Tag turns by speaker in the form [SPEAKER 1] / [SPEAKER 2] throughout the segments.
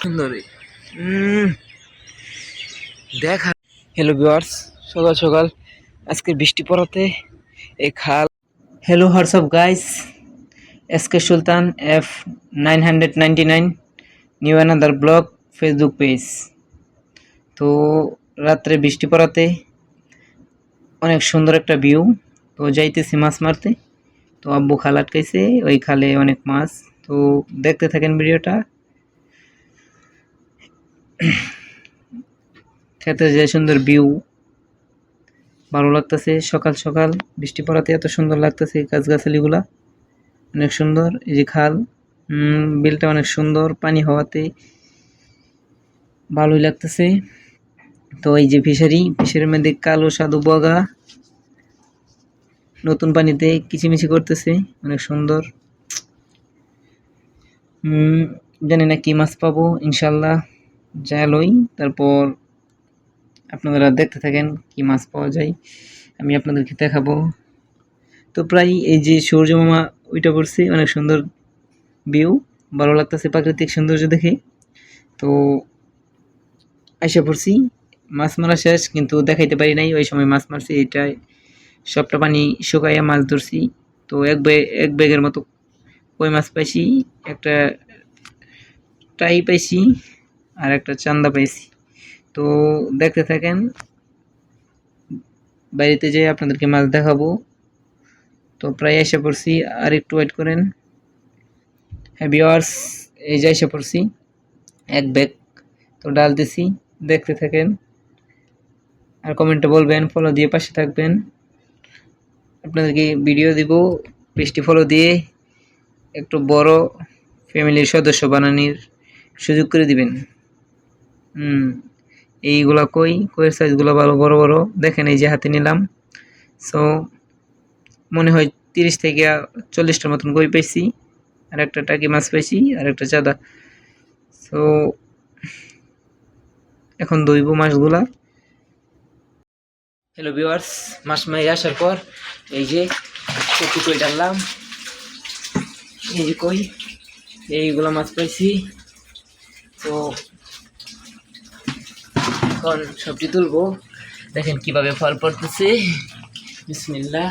[SPEAKER 1] সুন্দরী দেখা। Hello viewers, সকাল সকাল আজকে বৃষ্টি পড়াতে এই খাল। হ্যালো হোয়াটসঅ্যাপ গাইস, এসকে সুলতান F999 new another blog Facebook page. তো রাত্রে বৃষ্টি পড়াতে অনেক সুন্দর একটা ভিউ। তো যাইতেছি মাছ মারতে। তো আব্বু খাল আটকাইছে, ওই খালে অনেক মাছ। তো দেখতে থাকেন ভিডিওটা। খেতে যে সুন্দর ভিউ, ভালো লাগতেছে। সকাল সকাল বৃষ্টি পড়াতে এত সুন্দর লাগতেছে, গাছগাছালিগুলা অনেক সুন্দর। এই যে খাল, বিলটা অনেক সুন্দর, পানি হওয়াতে ভালোই লাগতেছে। তো এই যে ফিশারির মধ্যে কালো সাধু বগা নতুন পানিতে কিচিমিচি করতেছে, অনেক সুন্দর। জানি না কি মাছ পাবো, ইনশাল্লাহ জালই। তারপর আপনারা দেখতে থাকেন কি মাছ পাওয়া যায়, আমি আপনাদেরকে দেখাবো। তো প্রায় এই যে সূর্য মামা ওইটা পড়ছে, অনেক সুন্দর ভিউ, ভালো লাগতেছে প্রাকৃতিক সৌন্দর্য দেখে। তো আইসা পড়ছি, মাছ মারা শেষ, কিন্তু দেখাইতে পারি নাই ওই সময় মাছ মারছি। এটাই সবটা পানি শুকাইয়া মাছ ধরছি। তো এক ব্যাগের মতো কই মাছ পাইছি, একটা টাই পাইছি, আর একটা চান্দা পাইছি। তো দেখতে থাকেন, বাড়িতে যেয়ে আপনাদেরকে মাছ দেখাবো। তো প্রায় এসে পড়ছি, আর একটু ওয়েট করেন। হ্যাঁ ভিউয়ার্স, এই যে এসে পড়ছি, এক ব্যাগ তো ডালতেছি, দেখতে থাকেন। আর কমেন্টে বলবেন, ফলো দিয়ে পাশে থাকবেন। আপনাদেরকে ভিডিও দিব, পেজটি ফলো দিয়ে একটু বড় ফ্যামিলির সদস্য বানানোর সুযোগ করে দিবেন। এইগুলা কইয়ের সাইজগুলো ভালো বড় বড়, দেখেন এই যে হাতে নিলাম। সো মনে হয় 30 থেকে 40টার মতন কই পাইছি, আর একটা টাকি মাছ পাইছি, আর একটা চাঁদা। সো এখন ধুইব মাছগুলা। হ্যালো ভিউয়ার্স, মাছ মারি আসার পর এই যে কই ডাললাম, এই যে কই এইগুলা মাছ পাইছি। তো এখন সবজি তুলবো, দেখেন কিভাবে ফল পড়তেছে। বিসমিল্লাহ।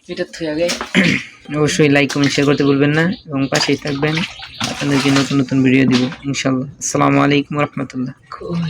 [SPEAKER 1] এটা থেকে আগে অবশ্যই লাইক কমেন্ট শেয়ার করতে ভুলবেন না, এবং পাশেই থাকবেন, আপনাদেরকে নতুন নতুন ভিডিও দিব ইনশাল্লাহ। আসসালামু আলাইকুম রহমতুল্লাহ।